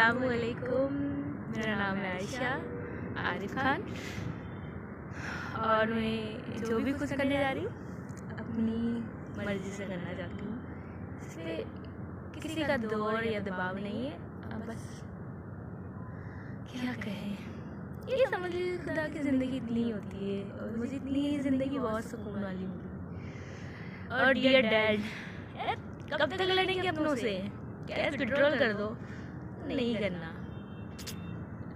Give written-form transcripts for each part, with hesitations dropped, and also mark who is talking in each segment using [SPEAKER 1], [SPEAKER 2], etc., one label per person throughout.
[SPEAKER 1] السلام علیکم، میرا نام ہے عائشہ عارف خان، اور میں جو بھی کچھ کرنے جا رہی ہوں اپنی مرضی سے کرنا چاہتی ہوں. اس پہ کسی کا دور یا دباؤ نہیں ہے. بس کیا کہیں، یہ سمجھ لیجیے خدا کی زندگی اتنی ہوتی ہے اور مجھے اتنی زندگی بہت سکون والی ہوتی. اور ڈیئر ڈیڈ، کب تک لڑیں گے اپنوں سے؟ گیس کنٹرول کر دو. نہیں کرنا.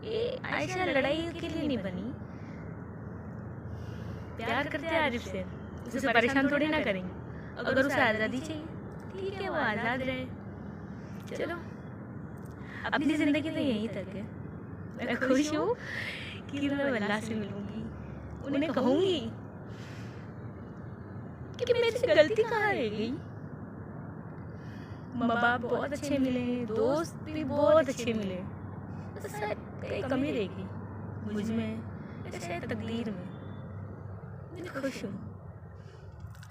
[SPEAKER 1] یہ عائشہ لڑائی کے لیے نہیں بنی. پیار کرتے ہیں عارف سے، اسے پریشان تھوڑی نہ کریں گے. اگر اسے آزادی چاہیے ٹھیک ہے، وہ آزاد رہے. چلو اپنی زندگی تو یہیں تک ہے. میں خوش ہوں کہ میں اللہ سے ملوں گی، انہیں کہوں گی کہ میری سے غلطی کہاں رہ گئی. ماں باپ بہت اچھے ملے، دوست بھی بہت اچھے ملے، بس شاید کئی کمی رہ گئی مجھ میں یا شاید تقدیر میں. میں خوش ہوں،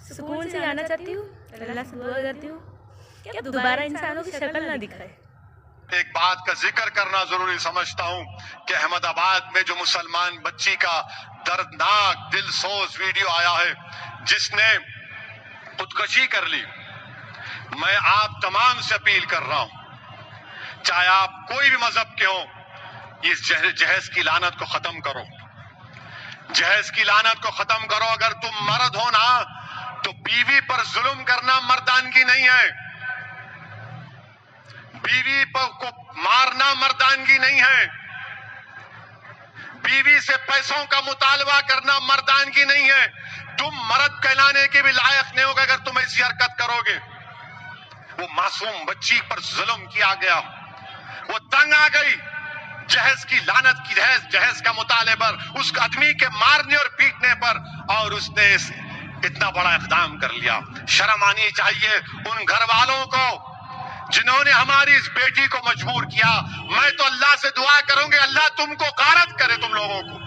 [SPEAKER 1] سکون سے جانا چاہتی ہوں. اللہ سے دعا کرتی ہوں کہ اب دوبارہ انسانوں کی شکل نہ دکھائے.
[SPEAKER 2] ایک بات کا ذکر کرنا ضروری سمجھتا ہوں کہ احمد آباد میں جو مسلمان بچی کا دردناک دل سوز ویڈیو آیا ہے جس نے خودکشی کر لی، میں آپ تمام سے اپیل کر رہا ہوں، چاہے آپ کوئی بھی مذہب کے ہوں، اس جہیز کی لعنت کو ختم کرو. جہیز کی لعنت کو ختم کرو. اگر تم مرد ہو نا تو بیوی پر ظلم کرنا مردانگی نہیں ہے. بیوی کو مارنا مردانگی نہیں ہے. بیوی سے پیسوں کا مطالبہ کرنا مردانگی نہیں ہے. تم مرد کہلانے کے بھی لائق نہیں ہوگا اگر تم ایسی حرکت کرو گے. وہ معصوم بچی پر ظلم کیا گیا، وہ تنگ آ گئی جہیز کی لعنت کی جہیز کا مطالبے پر، اس آدمی کے مارنے اور پیٹنے پر، اور اس نے اتنا بڑا اقدام کر لیا. شرم آنی چاہیے ان گھر والوں کو جنہوں نے ہماری اس بیٹی کو مجبور کیا. میں تو اللہ سے دعا کروں گی اللہ تم کو غارت کرے. تم لوگوں کو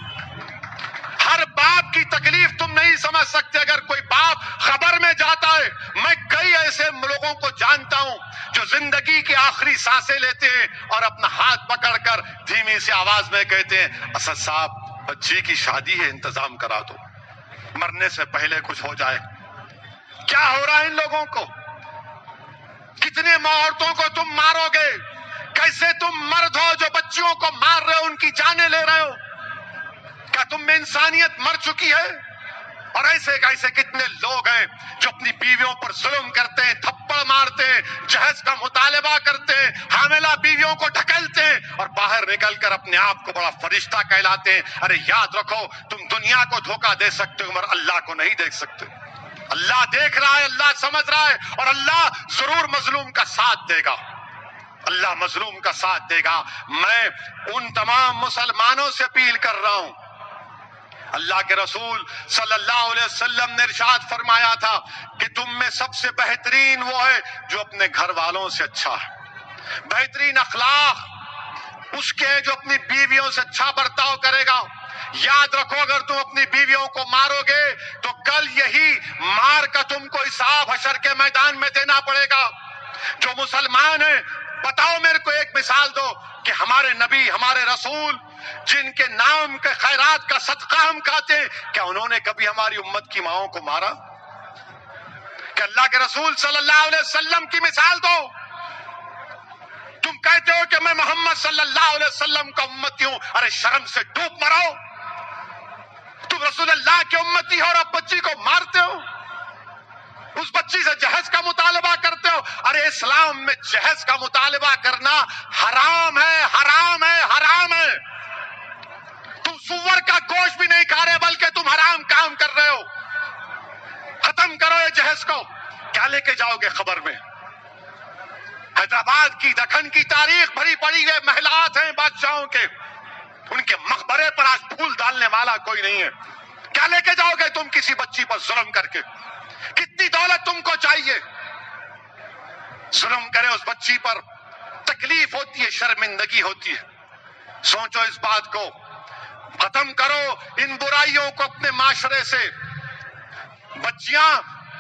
[SPEAKER 2] ہر باپ کی تکلیف تم نہیں سمجھ سکتے. اگر کوئی باپ خبر میں جاتا ہے، میں کئی ایسے لوگوں کو جانتا ہوں جو زندگی کی آخری سانسیں لیتے ہیں اور اپنا ہاتھ پکڑ کر دھیمی سی آواز میں کہتے ہیں اسد صاحب بچی کی شادی ہے، انتظام کرا دو، مرنے سے پہلے کچھ ہو جائے. کیا ہو رہا ہے ان لوگوں کو؟ کتنے عورتوں کو تم مارو گے؟ کیسے تم مرد ہو جو بچیوں کو مار رہے ہو، ان کی جانیں لے رہے ہو؟ کیا تم میں انسانیت مر چکی ہے؟ اور ایسے کتنے لوگ ہیں جو اپنی بیویوں پر ظلم کرتے ہیں، تھپڑ مارتے ہیں، جہیز کا مطالبہ کرتے ہیں، حاملہ بیویوں کو ڈھکیلتے ہیں اور باہر نکل کر اپنے آپ کو بڑا فرشتہ کہلاتے ہیں. ارے یاد رکھو تم دنیا کو دھوکہ دے سکتے ہو مگر اللہ کو نہیں دیکھ سکتے. اللہ دیکھ رہا ہے، اللہ سمجھ رہا ہے، اور اللہ ضرور مظلوم کا ساتھ دے گا. اللہ مظلوم کا ساتھ دے گا. میں ان تمام مسلمانوں سے اپیل کر رہا ہوں، اللہ کے رسول صلی اللہ علیہ وسلم نے ارشاد فرمایا تھا کہ تم میں سب سے بہترین وہ ہے جو اپنے گھر والوں سے اچھا ہے. بہترین اخلاق اس کے جو اپنی بیویوں سے اچھا برتاؤ کرے گا. یاد رکھو اگر تم اپنی بیویوں کو مارو گے تو کل یہی مار کا تم کو حساب حشر کے میدان میں دینا پڑے گا. جو مسلمان ہیں بتاؤ میرے کو ایک مثال دو کہ ہمارے نبی ہمارے رسول جن کے نام کے خیرات کا صدقہ ہم کھاتے ہیں، کیا انہوں نے کبھی ہماری امت کی ماؤں کو مارا؟ کہ اللہ کے رسول صلی اللہ علیہ وسلم کی مثال دو. تم کہتے ہو کہ میں محمد صلی اللہ علیہ وسلم کا امتی ہوں. ارے شرم سے ڈوب مرو. تم رسول اللہ کے امتی ہو اور اب بچی کو مارتے ہو، اس بچی سے جہیز کا مطالبہ کرتے ہو. ارے اسلام میں جہیز کا مطالبہ کرنا حرام ہے، حرام ہے، حرام ہے. تم سور کا گوشت بھی نہیں کھا رہے بلکہ تم حرام کام کر رہے ہو. ختم کرو یہ جہیز کو. کیا لے کے جاؤ گے خبر میں؟ حیدرآباد کی دکن کی تاریخ بھری پڑی ہے، محلات ہیں بادشاہوں کے، ان کے مقبرے پر آج پھول ڈالنے والا کوئی نہیں ہے. کیا لے کے جاؤ گے تم کسی بچی پر ظلم کر کے؟ کتنی دولت تم کو چاہیے؟ ظلم کرے اس بچی پر تکلیف ہوتی ہے، شرمندگی ہوتی ہے. سوچو اس بات کو. ختم کرو ان برائیوں کو اپنے معاشرے سے. بچیاں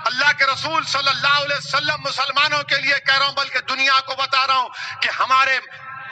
[SPEAKER 2] اللہ کے رسول صلی اللہ علیہ وسلم مسلمانوں کے لیے کہہ رہا ہوں بلکہ دنیا کو بتا رہا ہوں کہ ہمارے